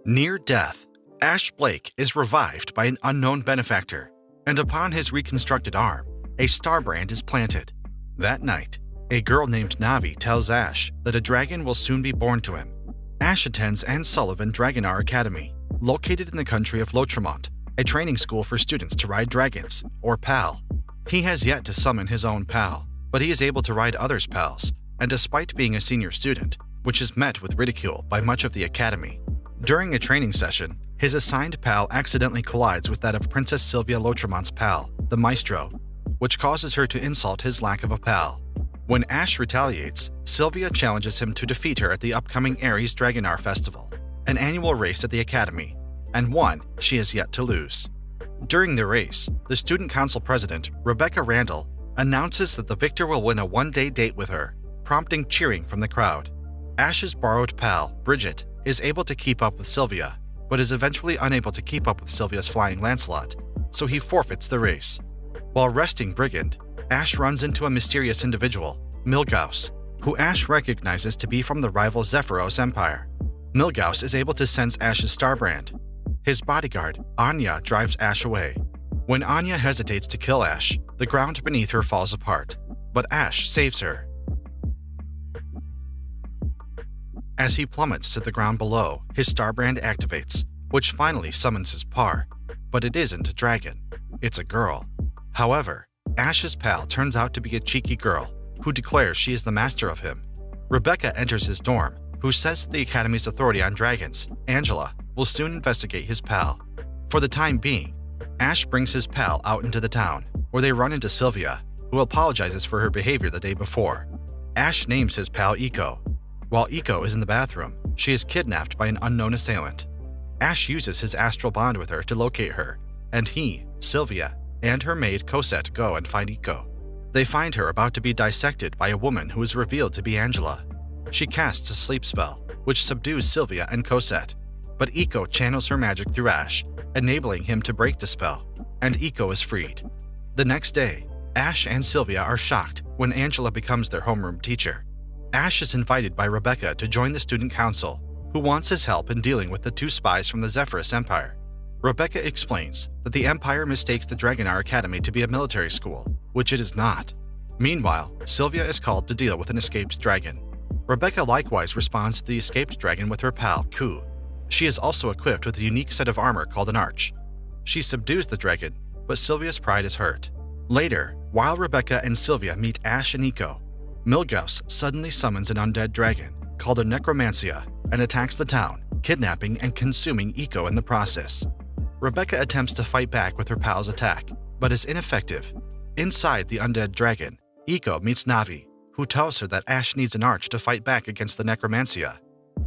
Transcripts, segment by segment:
Near death, Ash Blake is revived by an unknown benefactor, and upon his reconstructed arm, a star brand is planted. That night, a girl named Navi tells Ash that a dragon will soon be born to him. Ash attends Anne Sullivan Dragonar Academy, located in the country of Lotremont, a training school for students to ride dragons, or PAL. He has yet to summon his own PAL, but he is able to ride others' PALs, and despite being a senior student, which is met with ridicule by much of the academy, during a training session, his assigned PAL accidentally collides with that of Princess Sylvia Lotremont's PAL, the Maestro, which causes her to insult his lack of a PAL. When Ash retaliates, Sylvia challenges him to defeat her at the upcoming Ares Dragonar Festival, an annual race at the Academy, and one she has yet to lose. During the race, the Student Council President, Rebecca Randall, announces that the victor will win a one-day date with her, prompting cheering from the crowd. Ash's borrowed pal, Bridget, is able to keep up with Sylvia, but is eventually unable to keep up with Sylvia's flying Lancelot, so he forfeits the race. While resting Brigand, Ash runs into a mysterious individual, Milgauss, who Ash recognizes to be from the rival Zephyros Empire. Milgauss is able to sense Ash's starbrand. His bodyguard, Anya, drives Ash away. When Anya hesitates to kill Ash, the ground beneath her falls apart, but Ash saves her. As he plummets to the ground below, his starbrand activates, which finally summons his par, but it isn't a dragon, it's a girl. However, Ash's pal turns out to be a cheeky girl who declares she is the master of him. Rebecca enters his dorm, who says that the Academy's authority on dragons, Angela, will soon investigate his pal. For the time being, Ash brings his pal out into the town, where they run into Sylvia, who apologizes for her behavior the day before. Ash names his pal Eiko. While Eiko is in the bathroom, she is kidnapped by an unknown assailant. Ash uses his astral bond with her to locate her, and he, Sylvia, and her maid Cosette go and find Eiko. They find her about to be dissected by a woman who is revealed to be Angela. She casts a sleep spell, which subdues Sylvia and Cosette, but Eiko channels her magic through Ash, enabling him to break the spell, and Eiko is freed. The next day, Ash and Sylvia are shocked when Angela becomes their homeroom teacher. Ash is invited by Rebecca to join the student council, who wants his help in dealing with the two spies from the Zephyros Empire. Rebecca explains that the Empire mistakes the Dragonar Academy to be a military school, which it is not. Meanwhile, Sylvia is called to deal with an escaped dragon. Rebecca likewise responds to the escaped dragon with her pal, Ku. She is also equipped with a unique set of armor called an arch. She subdues the dragon, but Sylvia's pride is hurt. Later, while Rebecca and Sylvia meet Ash and Eiko, Milgauss suddenly summons an undead dragon called a Necromancia and attacks the town, kidnapping and consuming Eiko in the process. Rebecca attempts to fight back with her pal's attack, but is ineffective. Inside the undead dragon, Eiko meets Navi, who tells her that Ash needs an arch to fight back against the Necromancia.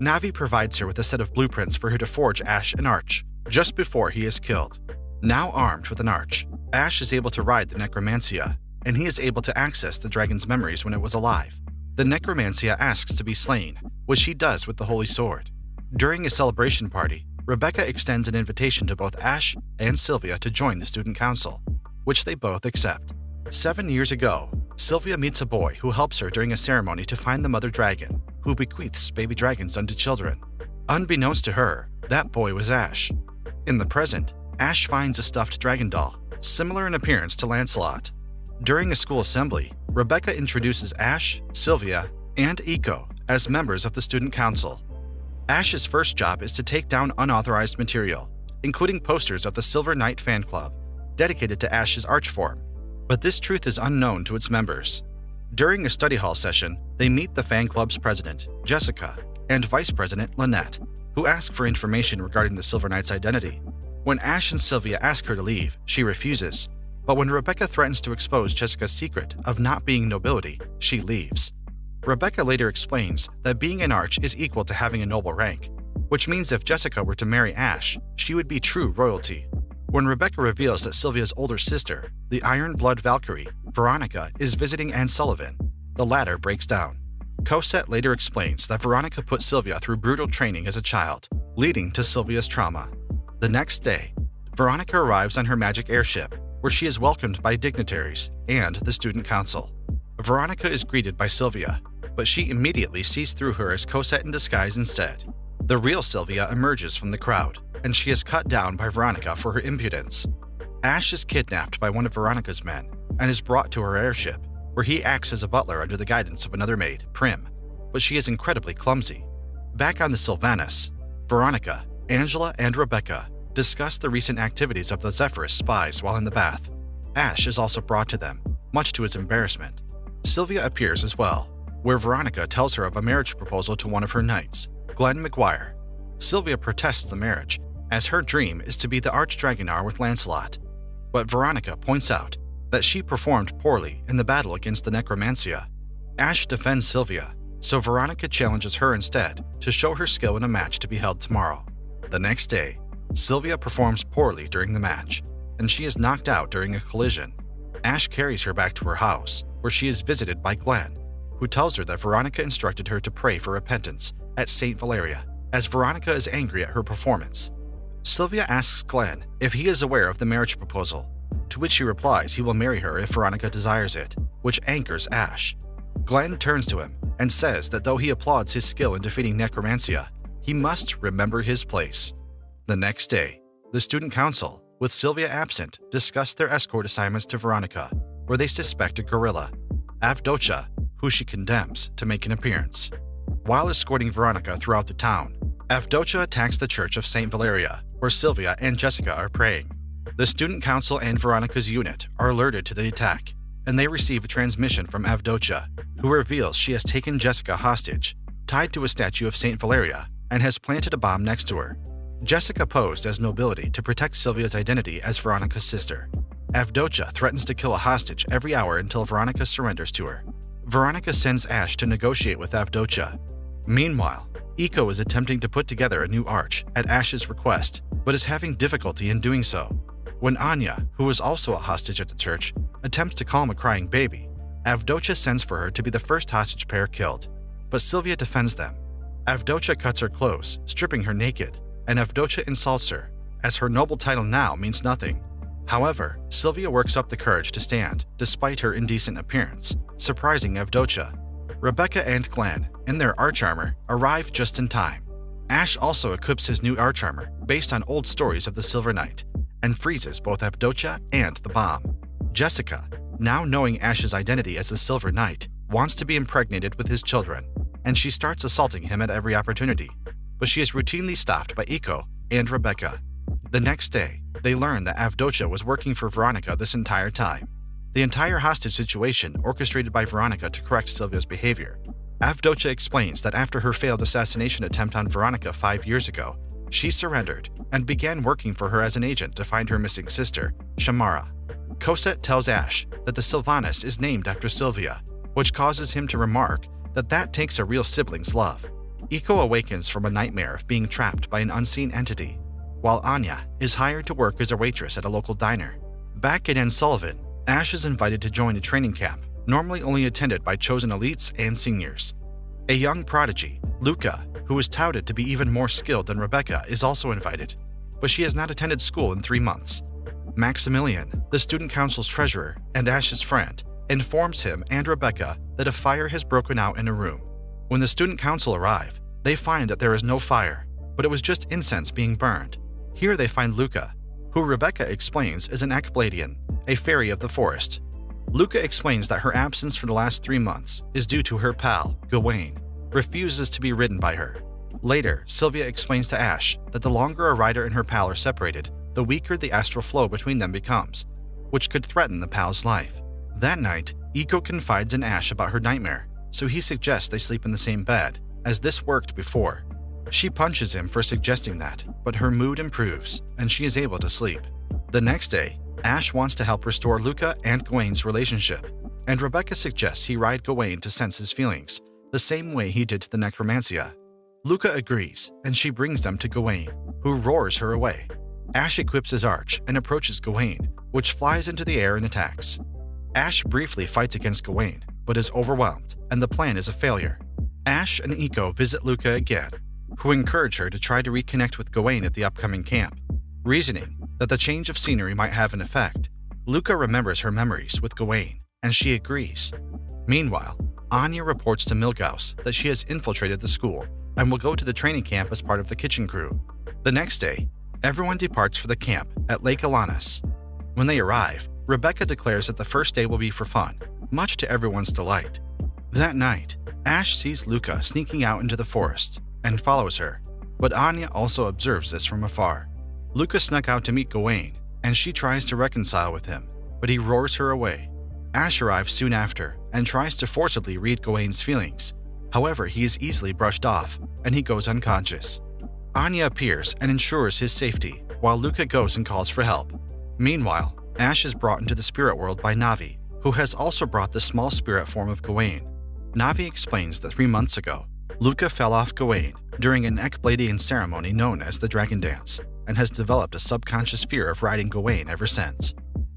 Navi provides her with a set of blueprints for her to forge Ash an arch, just before he is killed. Now armed with an arch, Ash is able to ride the Necromancia, and he is able to access the dragon's memories when it was alive. The Necromancia asks to be slain, which he does with the Holy Sword. During a celebration party, Rebecca extends an invitation to both Ash and Sylvia to join the student council, which they both accept. 7 years ago, Sylvia meets a boy who helps her during a ceremony to find the mother dragon, who bequeaths baby dragons unto children. Unbeknownst to her, that boy was Ash. In the present, Ash finds a stuffed dragon doll, similar in appearance to Lancelot. During a school assembly, Rebecca introduces Ash, Sylvia, and Eiko as members of the student council. Ash's first job is to take down unauthorized material, including posters of the Silver Knight fan club, dedicated to Ash's archform, but this truth is unknown to its members. During a study hall session, they meet the fan club's president, Jessica, and vice president, Lynette, who ask for information regarding the Silver Knight's identity. When Ash and Sylvia ask her to leave, she refuses, but when Rebecca threatens to expose Jessica's secret of not being nobility, she leaves. Rebecca later explains that being an arch is equal to having a noble rank, which means if Jessica were to marry Ash, she would be true royalty. When Rebecca reveals that Sylvia's older sister, the Iron Blood Valkyrie, Veronica, is visiting Anne Sullivan, the latter breaks down. Cosette later explains that Veronica put Sylvia through brutal training as a child, leading to Sylvia's trauma. The next day, Veronica arrives on her magic airship, where she is welcomed by dignitaries and the student council. Veronica is greeted by Sylvia, but she immediately sees through her as Cosette in disguise instead. The real Sylvia emerges from the crowd, and she is cut down by Veronica for her impudence. Ash is kidnapped by one of Veronica's men and is brought to her airship, where he acts as a butler under the guidance of another maid, Prim, but she is incredibly clumsy. Back on the Sylvanas, Veronica, Angela, and Rebecca discuss the recent activities of the Zephyrus spies while in the bath. Ash is also brought to them, much to his embarrassment. Sylvia appears as well, where Veronica tells her of a marriage proposal to one of her knights, Glenn McGuire. Sylvia protests the marriage, as her dream is to be the Archdragonar with Lancelot. But Veronica points out that she performed poorly in the battle against the Necromancia. Ash defends Sylvia, so Veronica challenges her instead to show her skill in a match to be held tomorrow. The next day, Sylvia performs poorly during the match, and she is knocked out during a collision. Ash carries her back to her house, where she is visited by Glenn, who tells her that Veronica instructed her to pray for repentance at St. Valeria, as Veronica is angry at her performance. Sylvia asks Glenn if he is aware of the marriage proposal, to which he replies he will marry her if Veronica desires it, which angers Ash. Glenn turns to him and says that though he applauds his skill in defeating Necromancia, he must remember his place. The next day, the student council, with Sylvia absent, discuss their escort assignments to Veronica, where they suspect a gorilla, Avdotia, who she condemns to make an appearance. While escorting Veronica throughout the town, Avdotia attacks the church of St. Valeria, where Sylvia and Jessica are praying. The student council and Veronica's unit are alerted to the attack, and they receive a transmission from Avdotia, who reveals she has taken Jessica hostage, tied to a statue of St. Valeria, and has planted a bomb next to her. Jessica posed as nobility to protect Sylvia's identity as Veronica's sister. Avdotia threatens to kill a hostage every hour until Veronica surrenders to her. Veronica sends Ash to negotiate with Avdotia. Meanwhile, Eiko is attempting to put together a new arch at Ash's request, but is having difficulty in doing so. When Anya, who is also a hostage at the church, attempts to calm a crying baby, Avdotia sends for her to be the first hostage pair killed, but Sylvia defends them. Avdotia cuts her clothes, stripping her naked, and Avdotia insults her, as her noble title now means nothing. However, Sylvia works up the courage to stand, despite her indecent appearance, surprising Avdotia. Rebecca and Glenn, in their arch armor, arrive just in time. Ash also equips his new arch armor, based on old stories of the Silver Knight, and freezes both Avdotia and the bomb. Jessica, now knowing Ash's identity as the Silver Knight, wants to be impregnated with his children, and she starts assaulting him at every opportunity, but she is routinely stopped by Eiko and Rebecca. The next day, they learn that Avdotia was working for Veronica this entire time. The entire hostage situation orchestrated by Veronica to correct Sylvia's behavior. Avdotia explains that after her failed assassination attempt on Veronica 5 years ago, she surrendered and began working for her as an agent to find her missing sister, Shamara. Cosette tells Ash that the Sylvanas is named after Sylvia, which causes him to remark that that takes a real sibling's love. Eiko awakens from a nightmare of being trapped by an unseen entity, while Anya is hired to work as a waitress at a local diner. Back at Sullivan, Ash is invited to join a training camp, normally only attended by chosen elites and seniors. A young prodigy, Luca, who is touted to be even more skilled than Rebecca, is also invited, but she has not attended school in 3 months. Maximilian, the student council's treasurer and Ash's friend, informs him and Rebecca that a fire has broken out in a room. When the student council arrive, they find that there is no fire, but it was just incense being burned. Here they find Luca, who Rebecca explains is an Ekbladian, a fairy of the forest. Luca explains that her absence for the last 3 months is due to her pal, Gawain, refuses to be ridden by her. Later, Sylvia explains to Ash that the longer a rider and her pal are separated, the weaker the astral flow between them becomes, which could threaten the pal's life. That night, Eiko confides in Ash about her nightmare, so he suggests they sleep in the same bed, as this worked before. She punches him for suggesting that, but her mood improves, and she is able to sleep. The next day, Ash wants to help restore Luca and Gawain's relationship, and Rebecca suggests he ride Gawain to sense his feelings, the same way he did to the Necromancia. Luca agrees, and she brings them to Gawain, who roars her away. Ash equips his arch and approaches Gawain, which flies into the air and attacks. Ash briefly fights against Gawain, but is overwhelmed, and the plan is a failure. Ash and Eiko visit Luca again, who encourage her to try to reconnect with Gawain at the upcoming camp, reasoning that the change of scenery might have an effect. Luca remembers her memories with Gawain, and she agrees. Meanwhile, Anya reports to Milgauss that she has infiltrated the school and will go to the training camp as part of the kitchen crew. The next day, everyone departs for the camp at Lake Alanis. When they arrive, Rebecca declares that the first day will be for fun, much to everyone's delight. That night, Ash sees Luca sneaking out into the forest and follows her, but Anya also observes this from afar. Luca snuck out to meet Gawain, and she tries to reconcile with him, but he roars her away. Ash arrives soon after and tries to forcibly read Gawain's feelings. However, he is easily brushed off, and he goes unconscious. Anya appears and ensures his safety, while Luca goes and calls for help. Meanwhile, Ash is brought into the spirit world by Navi, who has also brought the small spirit form of Gawain. Navi explains that 3 months ago, Luca fell off Gawain during an Ecbadian ceremony known as the Dragon Dance, and has developed a subconscious fear of riding Gawain ever since.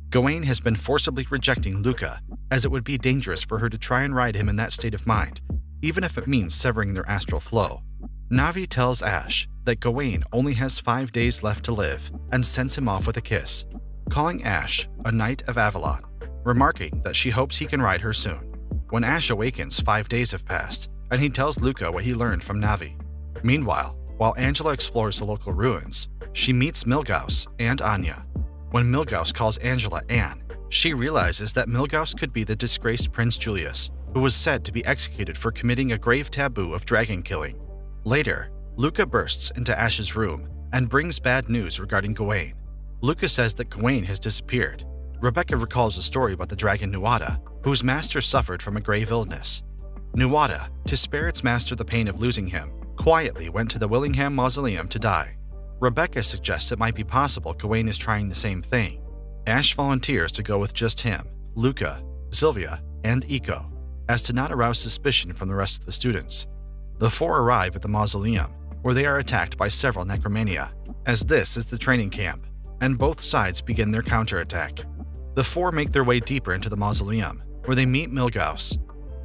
Gawain has been forcibly rejecting Luca, as it would be dangerous for her to try and ride him in that state of mind, even if it means severing their astral flow. Navi tells Ash that Gawain only has 5 days left to live and sends him off with a kiss, calling Ash a Knight of Avalon, remarking that she hopes he can ride her soon. When Ash awakens, 5 days have passed, and he tells Luca what he learned from Navi. Meanwhile, while Angela explores the local ruins, she meets Milgauss and Anya. When Milgauss calls Angela Anne, she realizes that Milgauss could be the disgraced Prince Julius, who was said to be executed for committing a grave taboo of dragon killing. Later, Luca bursts into Ash's room and brings bad news regarding Gawain. Luca says that Gawain has disappeared. Rebecca recalls a story about the dragon Nuada, whose master suffered from a grave illness. Nuada, to spare its master the pain of losing him, quietly went to the Willingham Mausoleum to die. Rebecca suggests it might be possible Gawain is trying the same thing. Ash volunteers to go with just him, Luca, Sylvia, and Iko, as to not arouse suspicion from the rest of the students. The 4 arrive at the mausoleum, where they are attacked by several necromania, as this is the training camp, and both sides begin their counterattack. The 4 make their way deeper into the mausoleum, where they meet Milgauss.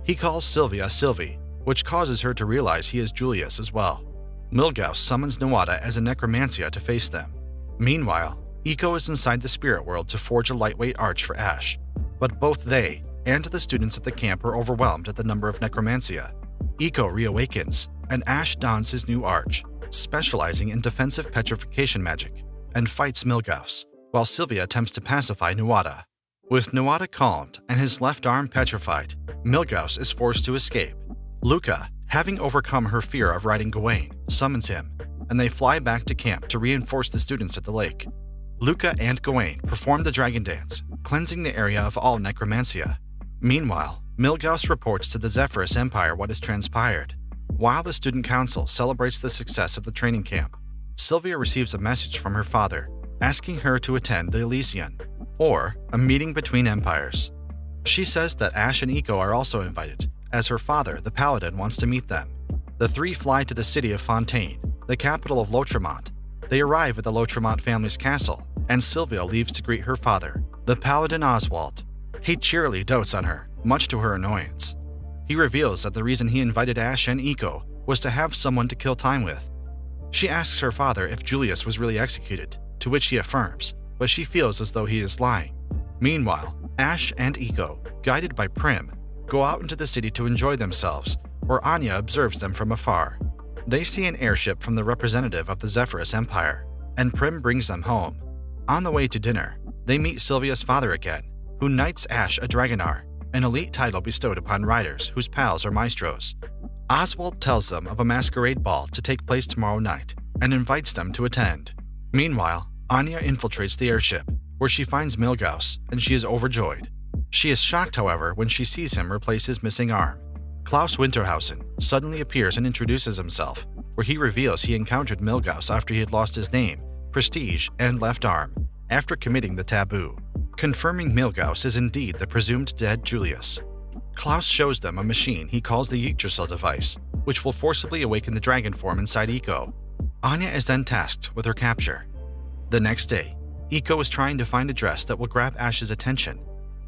He calls Sylvia Sylvie, which causes her to realize he is Julius as well. Milgauss summons Nuada as a necromancia to face them. Meanwhile, Iko is inside the spirit world to forge a lightweight arch for Ash, but both they and the students at the camp are overwhelmed at the number of necromancia. Iko reawakens, and Ash dons his new arch, specializing in defensive petrification magic, and fights Milgauss, while Sylvia attempts to pacify Nuada. With Nuada calmed and his left arm petrified, Milgauss is forced to escape. Luca, having overcome her fear of riding Gawain, summons him, and they fly back to camp to reinforce the students at the lake. Luca and Gawain perform the dragon dance, cleansing the area of all necromancia. Meanwhile, Milgauss reports to the Zephyrus Empire what has transpired. While the student council celebrates the success of the training camp, Sylvia receives a message from her father asking her to attend the Elysian, or a meeting between empires. She says that Ash and Iko are also invited, as her father, the Paladin, wants to meet them. The 3 fly to the city of Fontaine, the capital of Lautremont. They arrive at the Lautremont family's castle, and Sylvia leaves to greet her father, the Paladin Oswald. He cheerily dotes on her, much to her annoyance. He reveals that the reason he invited Ash and Iko was to have someone to kill time with. She asks her father if Julius was really executed, to which he affirms, but she feels as though he is lying. Meanwhile, Ash and Iko, guided by Prim, go out into the city to enjoy themselves, where Anya observes them from afar. They see an airship from the representative of the Zephyrus Empire, and Prim brings them home. On the way to dinner, they meet Sylvia's father again, who knights Ash a Dragonar, an elite title bestowed upon riders whose pals are maestros. Oswald tells them of a masquerade ball to take place tomorrow night and invites them to attend. Meanwhile, Anya infiltrates the airship, where she finds Milgauss, and she is overjoyed. She is shocked, however, when she sees him replace his missing arm. Klaus Winterhausen suddenly appears and introduces himself, where he reveals he encountered Milgauss after he had lost his name, prestige, and left arm, after committing the taboo, confirming Milgauss is indeed the presumed dead Julius. Klaus shows them a machine he calls the Yggdrasil device, which will forcibly awaken the dragon form inside Iko. Anya is then tasked with her capture. The next day, Iko is trying to find a dress that will grab Ash's attention,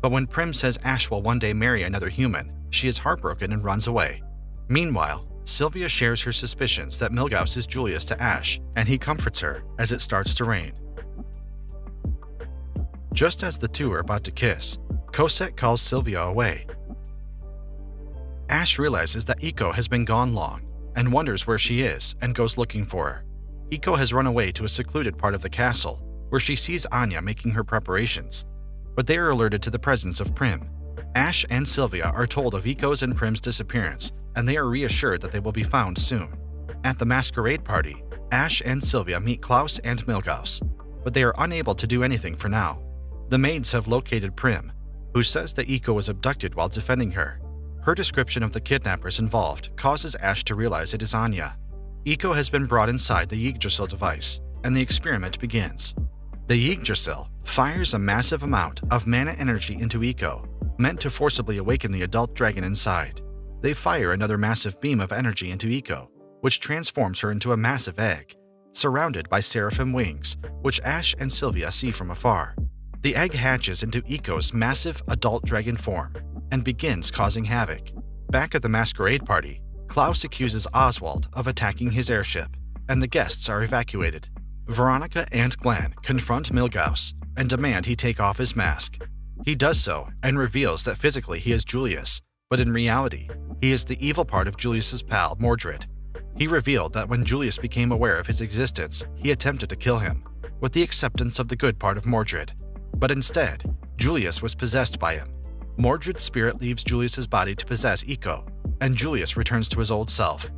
but when Prim says Ash will one day marry another human, she is heartbroken and runs away. Meanwhile, Sylvia shares her suspicions that Milgauss is Julius to Ash, and he comforts her as it starts to rain. Just as the 2 are about to kiss, Cosette calls Sylvia away. Ash realizes that Iko has been gone long, and wonders where she is and goes looking for her. Iko has run away to a secluded part of the castle, where she sees Anya making her preparations, but they are alerted to the presence of Prim. Ash and Sylvia are told of Iko's and Prim's disappearance, and they are reassured that they will be found soon. At the masquerade party, Ash and Sylvia meet Klaus and Milgauss, but they are unable to do anything for now. The maids have located Prim, who says that Iko was abducted while defending her. Her description of the kidnappers involved causes Ash to realize it is Anya. Iko has been brought inside the Yggdrasil device, and the experiment begins. The Yggdrasil fires a massive amount of mana energy into Iko, meant to forcibly awaken the adult dragon inside. They fire another massive beam of energy into Iko, which transforms her into a massive egg, surrounded by seraphim wings, which Ash and Sylvia see from afar. The egg hatches into Iko's massive adult dragon form and begins causing havoc. Back at the masquerade party, Klaus accuses Oswald of attacking his airship, and the guests are evacuated. Veronica and Glenn confront Milgauss and demand he take off his mask. He does so and reveals that physically he is Julius, but in reality, he is the evil part of Julius's pal, Mordred. He revealed that when Julius became aware of his existence, he attempted to kill him, with the acceptance of the good part of Mordred. But instead, Julius was possessed by him. Mordred's spirit leaves Julius's body to possess Iko, and Julius returns to his old self.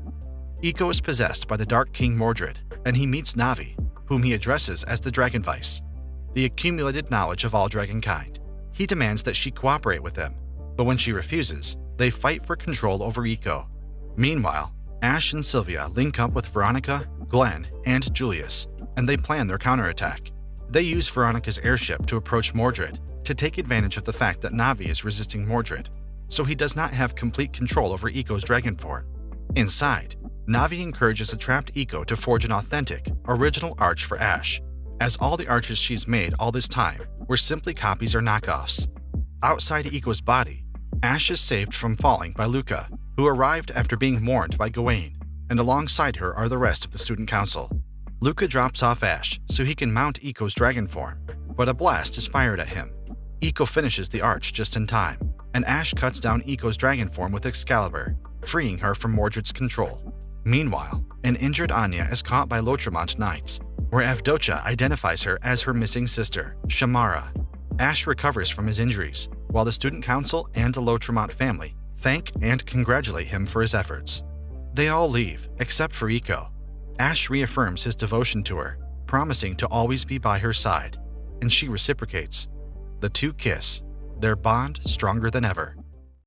Iko is possessed by the Dark King Mordred, and he meets Navi, whom he addresses as the Dragonvice, the accumulated knowledge of all dragonkind. He demands that she cooperate with him, but when she refuses, they fight for control over Iko. Meanwhile, Ash and Sylvia link up with Veronica, Glenn, and Julius, and they plan their counterattack. They use Veronica's airship to approach Mordred to take advantage of the fact that Navi is resisting Mordred, so he does not have complete control over Iko's dragon form. Inside, Navi encourages a trapped Iko to forge an authentic, original arch for Ash, as all the arches she's made all this time were simply copies or knockoffs. Outside Iko's body, Ash is saved from falling by Luca, who arrived after being warned by Gawain, and alongside her are the rest of the student council. Luca drops off Ash so he can mount Iko's dragon form, but a blast is fired at him. Iko finishes the arch just in time, and Ash cuts down Iko's dragon form with Excalibur, freeing her from Mordred's control. Meanwhile, an injured Anya is caught by Lotremont Knights, where Avdotia identifies her as her missing sister, Shamara. Ash recovers from his injuries, while the student council and the Lotremont family thank and congratulate him for his efforts. They all leave, except for Iko. Ash reaffirms his devotion to her, promising to always be by her side, and she reciprocates. The two kiss, their bond stronger than ever.